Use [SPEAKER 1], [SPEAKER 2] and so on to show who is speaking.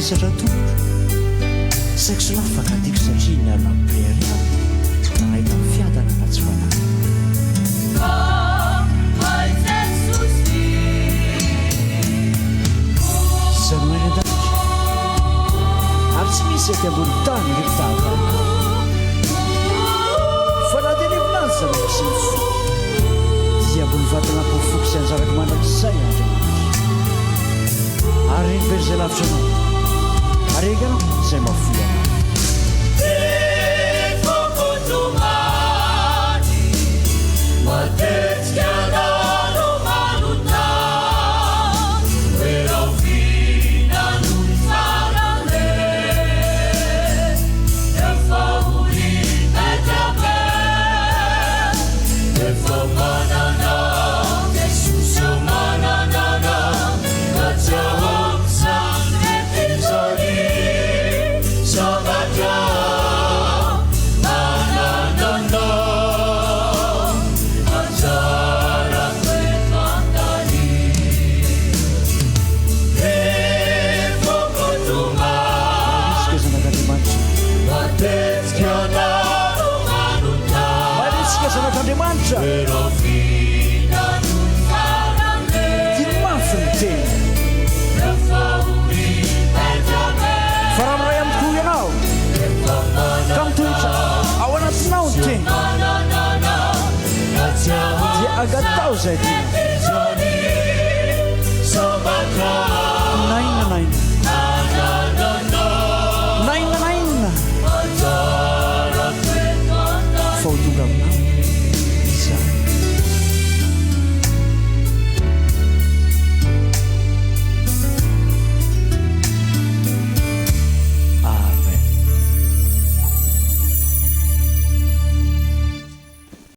[SPEAKER 1] Isatra tongotro saiko sy lafaka tiako satria niala bery aho nahita ny fiadana na tsy fanahy Zanoelin-danitra ary tsy misy aty ambony tany rehefa tahaka fa na dia levinany zanako sy ny fo dia ambony vatana pofoky sy anjarako mandrakizay Andriamanitra ary rehefa izay lavitra anao areka anao izay mahafoy anao Andriamanitra dia mafy ny teny fa raha miray amin'ny koa ianao ka mitoetra ao anatinao ny teny dia agatao izay tena